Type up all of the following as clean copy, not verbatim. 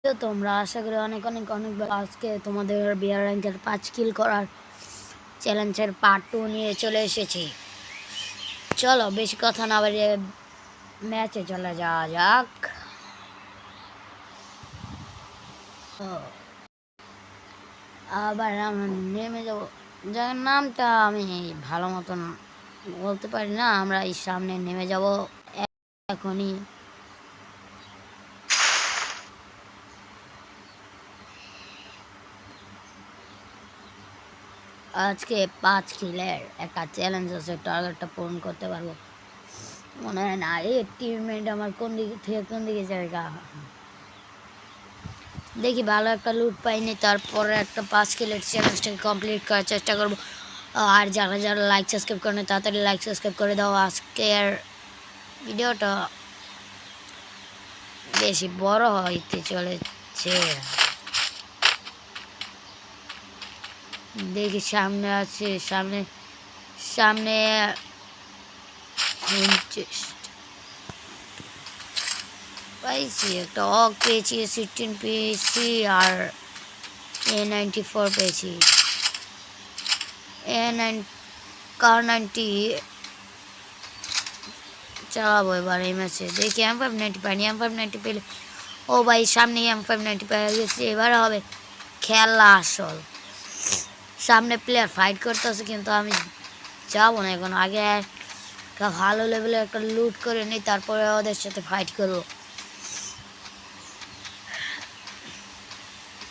তো তোমরা আশা করি অনেক অনেক অনেক আজকে তোমাদের বিয়ার র্যাঙ্কের 5 কিল করার চ্যালেঞ্জের পার্ট 2 নিয়ে চলে এসেছি। চলো বেশি কথা না বাড়িয়ে ম্যাচে চলে যাওয়া যাক। আবার আমরা নেমে যাবো, যার নামটা আমি ভালো মতন বলতে পারি না। আমরা এই সামনে নেমে যাব এখনই। আজকে 5 কিলের একটা চ্যালেঞ্জ আছে, টার্গেটটা পূরণ করতে পারবো মনে হয় না। এই টিমমেট আমার কোন দিকে থেকে কোন দিকে জায়গা দেখি, ভালো একটা লুট পাইনি। তারপরে একটা 5 কিলের চ্যালেঞ্জটাকে কমপ্লিট করার চেষ্টা করবো। আর যারা যারা লাইক সাবস্ক্রাইব করে তাড়াতাড়ি লাইক সাবস্ক্রাইব করে দাও। আজকের ভিডিওটা বেশি বড় হইতে চলেছে। দেখি সামনে আছে, সামনে সামনে পাইছি একটা অক পেয়েছি, 16 পেয়েছি আর A94 পেয়েছি। A9 কার 90 চালাবো এবার এই ম্যাচে। দেখি M590 পাইনি, M590 পেলে ও ভাই সামনে M590 পেয়ে গেছি। এবার হবে খেলা আসল। সামনে প্লেয়ার ফাইট করতেছে কিন্তু আমি যাবো না এখন। আগে একটা ভালো লেভেলের একটা লুট করে নিই, তারপরে ওদের সাথে ফাইট করবো।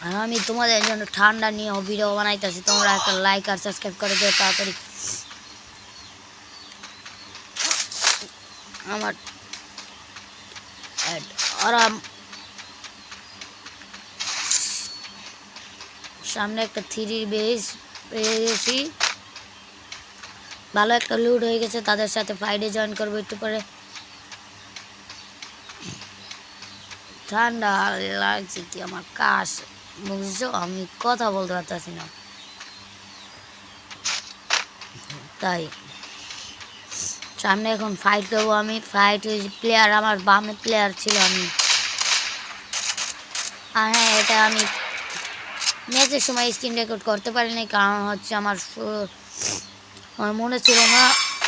আর আমি তোমাদের জন্য ঠান্ডা নিয়ে ভিডিও বানাইতেছি, তোমরা একটা লাইক আর সাবস্ক্রাইব করে দিও তাড়াতাড়ি। আমার আরাম সামনে একটা 3 বেস পেয়ে গেছি, ভালো একটা লুট হয়ে গেছে। তাদের সাথে ফাইটে জয়েন করবো একটু পরে। ঠান্ডা লাগছে কি আমার কাশ, বুঝছো? আমি কথা বলতে পারতেছি না, তাই সামনে এখন ফাইট করবো আমি। ফাইট প্লেয়ার আমার বামে প্লেয়ার ছিল আমি। আর হ্যাঁ, এটা আমি ম্যাচের সময় স্ক্রিন রেকর্ড করতে পারিনি, কারণ হচ্ছে আমার মনে ছিল না।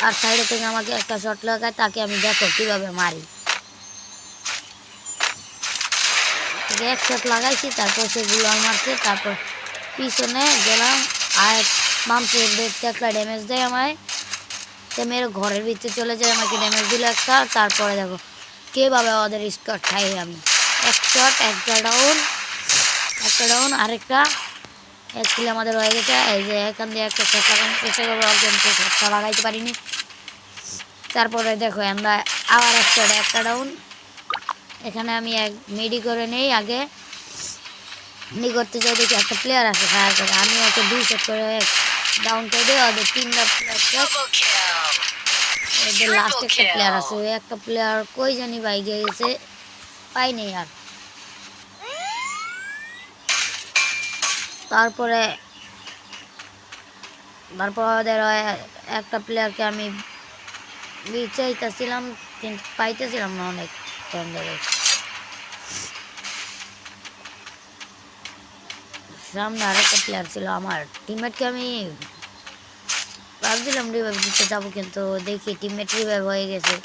আর সাইডে থেকে আমাকে একটা শট লাগায়, তাকে আমি দেখো কীভাবে মারি। এক শট লাগাইছি, তারপর সে গুলাল মারছে, তারপর পিছনে গেলাম আর বাম সাইড দেখতে একটা ড্যামেজ দেয় আমায়। সে মেরে ঘরের ভিতরে চলে যায়, আমাকে ড্যামেজ দিল একটা। তারপরে দেখো কীভাবে ওদের স্কোর খাই আমি। এক শট, একটা ডাউন, একটা ডাউন, আরেকটা এক কিল আমাদের হয়ে গেছে। এই যে এখান দিয়ে একটা শট লাগানোর চেষ্টা করবো, একজনকে শটটা লাগাইতে পারিনি। তারপরে দেখো আমরা আবার এক শট, একটা ডাউন। এখানে আমি এক মিডি করে নেই, আগে মিডি করতে যাই, দেখি একটা প্লেয়ার আছে ফায়ার করে। আমি ওকে 2 শট করে ডাউন করে দিই। ওদের 3টা প্লেয়ার, ওদের লাস্ট একটা প্লেয়ার আছে, ওই একটা প্লেয়ার কই জানি বাইকে গেছে, পাইনি আর। তারপরে তারপর ওদের একটা প্লেয়ারকে আমি চাইতেছিলাম কিন্তু পাইতেছিলাম না অনেক টাইম ধরে। সামনে আরেকটা প্লেয়ার ছিল, আমার টিমমেটকে আমি ভাবছিলাম রিভাইভ দিতে যাবো, কিন্তু দেখি টিমমেট রিভাইভ হয়ে গেছে।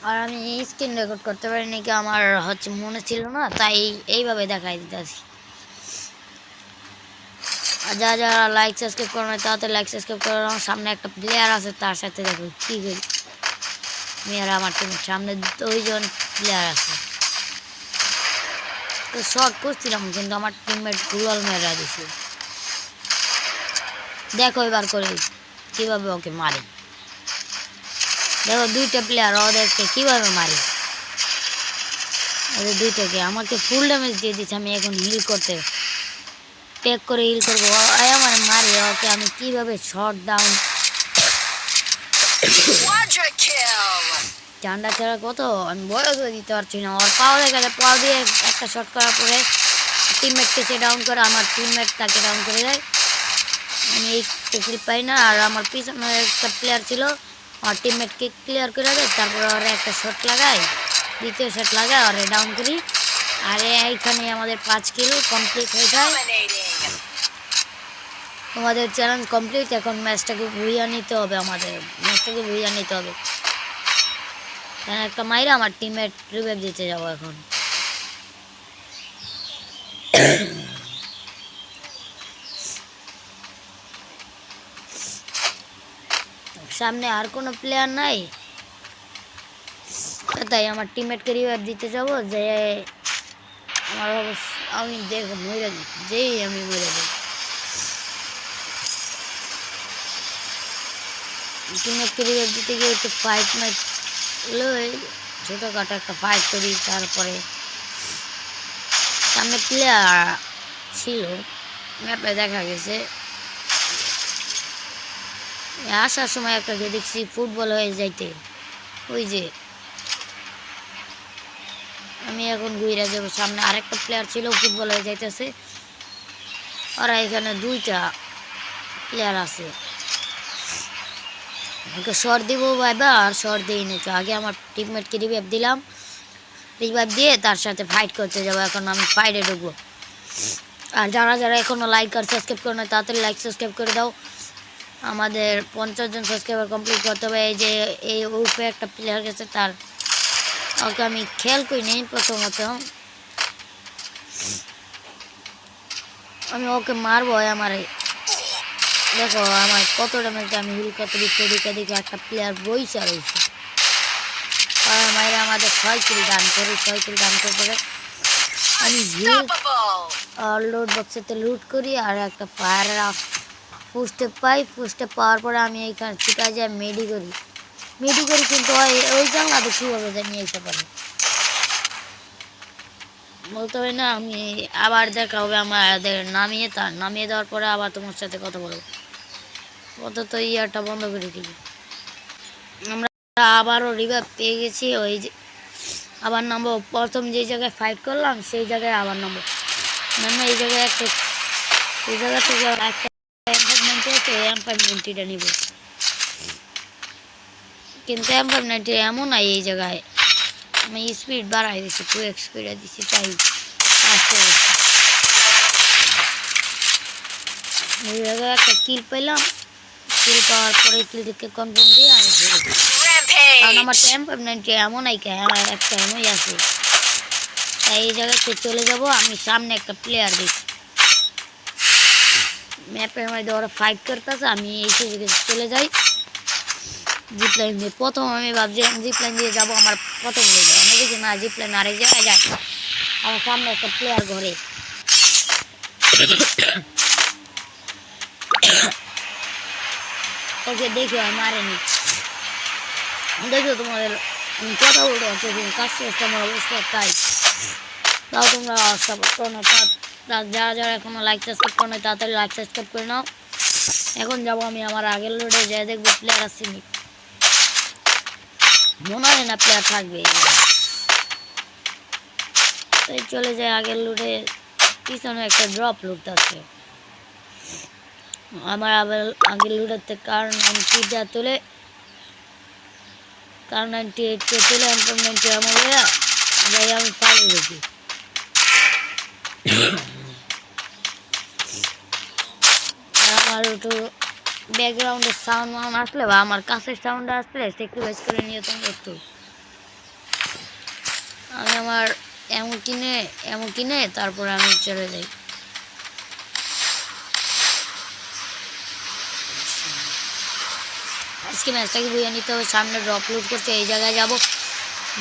আর আমি স্ক্রিন রেকর্ড করতে পারিনি, কি আমার হচ্ছে মনে ছিল না, তাই এইভাবে দেখাই দিতেছি। আর যারা যারা লাইক সাবস্ক্রাইব করবে তাড়াতাড়ি লাইক সাবস্ক্রাইব করে। আমার সামনে একটা প্লেয়ার আছে, তার সাথে দেখো কী করি আমি আর আমার টিমের সামনে 2জন প্লেয়ার আছে। তো শর্ট করছিলাম কিন্তু আমার টিমমেট গুলাল মেরা দিছে। দেখো এবার করে কীভাবে ওকে মারি। দেখো 2টা প্লেয়ার, ওদেরকে কীভাবে মারি। ওদের 2টাকে আমাকে ফুল ড্যামেজ দিয়ে দিচ্ছে। আমি এখন হিল করতে প্যাক করে হিল করবো, আমার মারি ওকে আমি কীভাবে শর্ট ডাউন। ঠান্ডা ছাড়া কত আমি বয়স হয়ে দিতে পারছি না। ওর পাও দেখা যায়, পাও দিয়ে একটা শট করার পরে টিমমেটকে সে ডাউন করে, আমার টিমমেট তাকে ডাউন করে দেয়। আমি এই কিল পাই না। আর আমার পিছনে একটা প্লেয়ার ছিল, আর টিমমেটকে ক্লিয়ার করে দেয়, তারপর ওরা একটা শট লাগায়, দ্বিতীয় শট লাগায় ওরা ডাউন করি। আর এইখানে আমাদের 5 কিল কমপ্লিট হয়ে যায়। আমাদের চ্যালেঞ্জ কমপ্লিট। এখন ম্যাচটাকে ভুইয়া নিতে হবে, আমাদের ম্যাচটাকে ভুইয়া নিতে হবে। একটা মাইরা আমার টিমমেট রিভাইভ দিতে যাবো এখন। সামনে আর কোনো প্লেয়ার নাই, তাই আমার টিমমেটকে রিভাইভ দিতে যাবো। যে আমার আমি দেখো মরে যাই, যেই আমি মরে যাই। টিমমেটকে রিভাইভ দিতে গিয়ে একটু ফাইট ম্যাচ লই, ছোটোখাটো একটা ফাইট করি। তারপরে সামনে প্লেয়ার ছিল, ম্যাপে দেখা গেছে। আসার সময় একটা দেখছি ফুটবল হয়ে যাইতে, ওই যে আমি এখন ঘুরে যাবো। সামনে আরেকটা প্লেয়ার ছিল, ফুটবল হয়ে যাইতেছে। ওরা এখানে 2টা প্লেয়ার আছে। ওকে শর্ট দিব ভাইবা, আর শর্ট দিই নিচে। আগে আমার টিমমেটকে রিভাইভ দিলাম, রিভাইভ দিয়ে তার সাথে ফাইট করতে যাবো। এখন আমি ফাইটে ঢুকবো। আর যারা যারা এখনও লাইক আর সাবস্ক্রাইব করে না, তাড়াতাড়ি লাইক সাবস্ক্রাইব করে দাও। আমাদের 50 জন সাবস্ক্রাইবার কমপ্লিট করতে হবে। এই যে এই উপরে একটা প্লেয়ার গেছে, তার ওকে আমি খেয়াল করি নেই প্রথমত। আমি ওকে মারবো। আমার দেখো আমার কত ড্যামেজ, আমি হিল কত দিকে দিকে দিকে একটা প্লেয়ার বইসা রয়েছে। মাইরে আমাদের 6 কিল ডান করি, 6 কিল ডান করতে হবে। আমি হিল লোড বক্সেতে লুট করি, আর একটা ফায়ারের ফুস্টে পাই। ফুস্টে পাওয়ার পরে আমি এইখানে ছুটা যাই, মেডি করি। কিন্তু ওই জানলাতে কীভাবে নিয়ে আসতে পারি বলতে হবে না। আমি আবার দেখা হবে আমাদের নামিয়ে দেওয়ার পরে আবার তোমার সাথে কথা বলবো। কত তো ইয়ারটা বন্ধ করে দিই। আমরা আবারও রিভাইভ পেয়ে গেছি। ওই যে আবার নামবো, প্রথম যে জায়গায় ফাইট করলাম সেই জায়গায় আবার নামবো। মানে এই জায়গায় এই জায়গা থেকে একটা M590 আছে, M590টা নিব। কিন্তু M590 এমন নাই, এই জায়গায় আমি স্পিড বাড়াই দিচ্ছি, 2x স্পিডে দিচ্ছি, তাই আসতে এই জায়গায় একটা কিল পেলাম। কিল পাওয়ার পরে কিলটিকে কনফার্ম দিয়ে আমি কারণ আমার M590 এমন একটা এমনই আছে, তাই এই জায়গাতে চলে যাব। আমি সামনে একটা প্লেয়ার দেখছি, ম্যাপের মধ্যে ওরা ফাইট করতেছে। আমি এই চলে যাই জিপলাইন দিয়ে। প্রথম আমি ভাবছিলাম জিপলাইন দিয়ে যাবো, আমার প্রথম হয়ে যায়। আমি দেখি না, জিপলাইন আরেক জায়গায় যায়। আমার সামনে একটা প্লেয়ার ঘরে, ওকে দেখি আর মারেনি। দেখো তোমাদের কথা বলতে হচ্ছে, কাজ করছে আমার অবস্থা, তাই তাও তোমরা সাপোর্ট করো না। যারা যারা এখনো লাইক সাবস্ক্রাইব করো না, তাড়াতাড়ি লাইক সাবস্ক্রাইব করে নাও। এখন যাবো আমি আমার আগের লোডে যাই, দেখবো প্লেয়ার আসেনি। মনে হয় না প্লেয়ার থাকবে, তাই চলে যায় আগের লোডে। পিছনে একটা ড্রপ লুট আছে আমার আগের লুডের থেকে। কারণ 90টা তুলে, কারণ 98টা তুলে M590 এমন যাই আমি পাই দেখি। আমার একটু ব্যাকগ্রাউন্ডের সাউন্ড আসলে বা আমার কাছের সাউন্ড আসলে সেক্রিফাইস করে নিয়ে তোমরা একটু। আমি আমার এমন কিনে তারপরে আমি চলে যাই। আজকে ম্যাচটাকে বুঝে নিতে হবে। সামনে ড্রপ লুট করছে, এই জায়গায় যাব।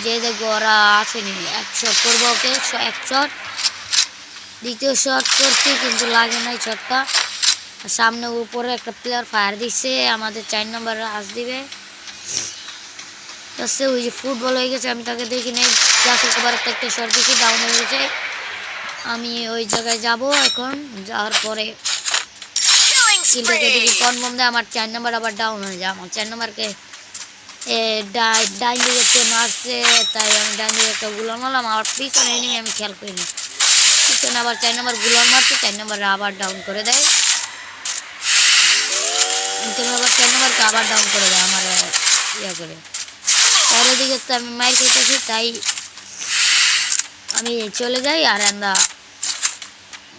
যে দেখবো ওরা আসেনি, 1 শট করবো ওকে, 1 শট। দ্বিতীয় শট করছি কিন্তু লাগে নাই শটটা। সামনে উপরে একটা প্লেয়ার ফায়ার দিচ্ছে, আমাদের 4 নম্বর আস দিবে। ওই যে ফুটবল হয়ে গেছে, আমি তাকে দেখি নেই। গাছের কবার একটা শট দিচ্ছি, ডাউন হয়ে গেছে। আমি ওই জায়গায় যাব এখন। যাওয়ার পরে কিলটাকে দেখি কনফার্ম দেয়, আমার 4 নম্বর আবার ডাউন হয়ে যায়। আমার 4 নম্বরকে ডাইন দিকে মারছে, তাই আমি ডাইন দিকে একটা গুলো মারলাম। আমার পিছনে এনিমি আমি খেয়াল করিনি। পিছনে আবার 4 নম্বর গুলো মারছে, 4 নম্বর আবার ডাউন করে দেয়। তুমি আবার 4 নম্বরকে আবার ডাউন করে দেয় আমার ইয়া করে। আর ওদিকে তো আমি মাইর খেতেছি, তাই আমি চলে যাই। আর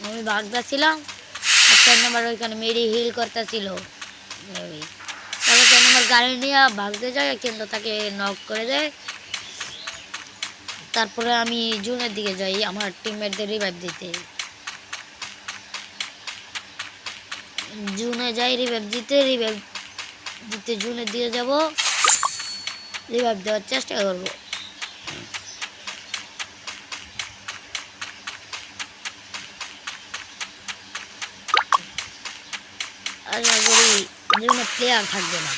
আমি ভাগতেছিলাম, আর 4 নম্বর ওইখানে মেরি হিল করতেছিল। তারপর 4 নম্বর গাড়ি নিয়ে ভাগতে যায়, কিন্তু তাকে নক করে দেয়। তারপরে আমি জুনের দিকে যাই আমার টিমমেটদের রিভাইভ দিতে। জুনে যাই রিভাইভ দিতে জুনের দিকে যাব, রিভাইভ দেওয়ার চেষ্টা করবো। আশা করি জুনে প্লেয়ার থাকবে না।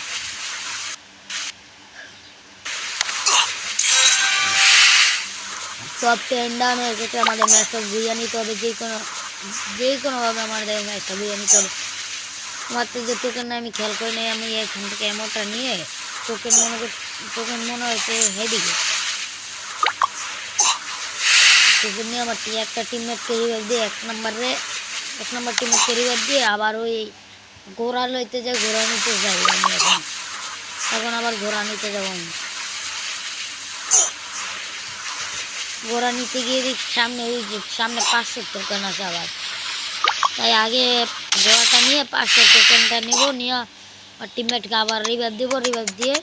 টপ 10 ডাউন হয়ে গেছে, আমাদের ম্যাচটা বুঝিয়ে নিতে হবে। যে কোনোভাবে আমাদের ম্যাচটা বুঝিয়ে নিতে হবে। আমার তো যে টোকেন আমি খেয়াল করি নাই, আমি এখান থেকে এমনটা নিয়ে টোকেন মনে হয়েছে হেদিকে টোকেন নিয়ে আমার একটা টিমমেটকে রিভাইভ দিয়ে এক নম্বর টিমমেটকে রিভাইভ দিয়ে আবার ওই ঘোড়া নিতে যাই আমি এখন আবার ঘোড়া নিতে যাবো। আমি ঘোড়া নিতে গিয়ে সামনে 500 টোকেন আছে আবার, তাই আগে ঘোড়াটা নিয়ে 500 টোকেনটা নিয়ে আর টিমমেটকে আবার রিভাইভ দিব। রিভাইভ দিয়ে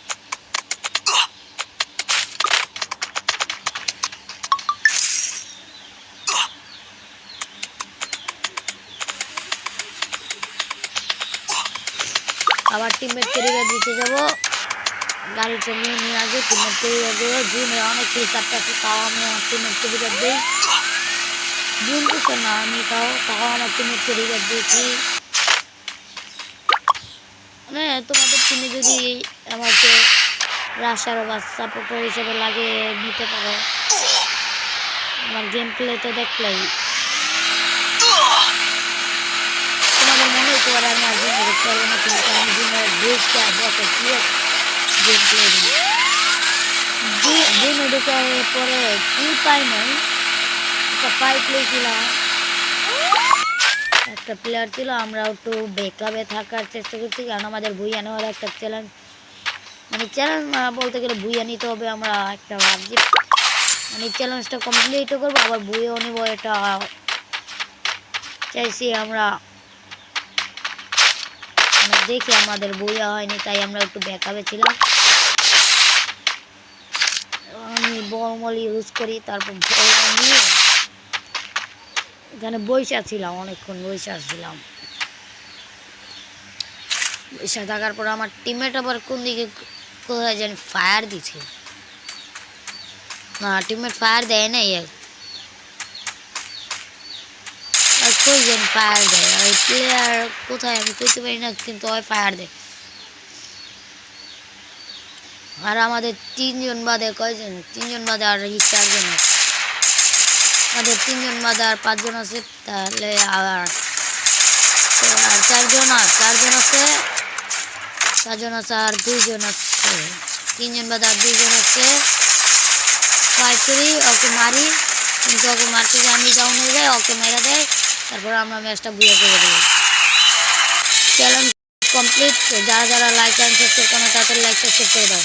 আবার টিমমেটকে রিভাইভ দিতে যাবো। গাড়িটা নিয়ে আসবে, টিমমেটকে রিভাইভ দেবো। জুনে অনেক খেয়ে কাটতেছে, তাও আমি আমার টিমমেটকে রিভাইভ দিই। জুন কিছু না, আমি তাও আমার টিমমেটকে রিভাইভ দিয়েছি। মানে তোমাদের টিমে যদি আমাকে রাশার বা সাপোর্টার হিসেবে লাগিয়ে নিতে পারো, আমার গেম প্লে তো দেখলেই তোমাদের মনে হতে পারে আমি আর জুনে দেখতে পারবো না, কিন্তু আমি জুনের বুঝতে দেখে ক্লিয়ার গেম প্লে দিই। জুনে ঢোকার পরে কি পাই নাই, একটা ফাইট লেগেছিলাম, একটা প্লেয়ার ছিল। আমরা একটু বেকআপে থাকার চেষ্টা করছি, কারণ আমাদের ভুইয়া নেওয়ার একটা চ্যালেঞ্জ, মানে চ্যালেঞ্জ বলতে গেলে ভুইয়া নিতে হবে। আমরা একটা ভাবছি মানে চ্যালেঞ্জটা কমপ্লিটও করবো, আবার ভুইয়াও নেব, এটা চাইছি আমরা। দেখি আমাদের ভুইয়া হয়নি, তাই আমরা একটু বেকআপে ছিলাম। আমি বর্মল ইউজ করি, তারপর নিয়ে এখানে ছিলাম, অনেকক্ষণ ছিলাম। বৈশা থাকার পর আমার টিমমেট আবার কোন দিকে কোথায় যেন ফায়ার দিছে। না, টিমমেট ফায়ার দেয় না, কই যেন ফায়ার দেয়। ওই প্লেয়ার কোথায় আমি কইতে পারি না, কিন্তু ওই ফায়ার দেয়। আর আমাদের 3 জন বাদে কয়জন, 3 জন বাদে আর 4 জন আছে। আমাদের 3 জন বাদে আর 5 জন আছে, তাহলে আর 4 জন আছে, 2 জন আছে। 3 জন বাদে আর 2 জন আছে। ফাইট করি, ওকে মারি, কিন্তু ওকে মারতে গিয়ে আমি ডাউন হয়ে যাই, ওকে মেরে দেয়। তারপর আমরা ম্যাচটা বুঝে করে দিই। Challenge complete. যারা লাইক অ্যান্ড সাবস্ক্রাইব করে না, তাদের লাইক সাবস্ক্রাইব করে দাও।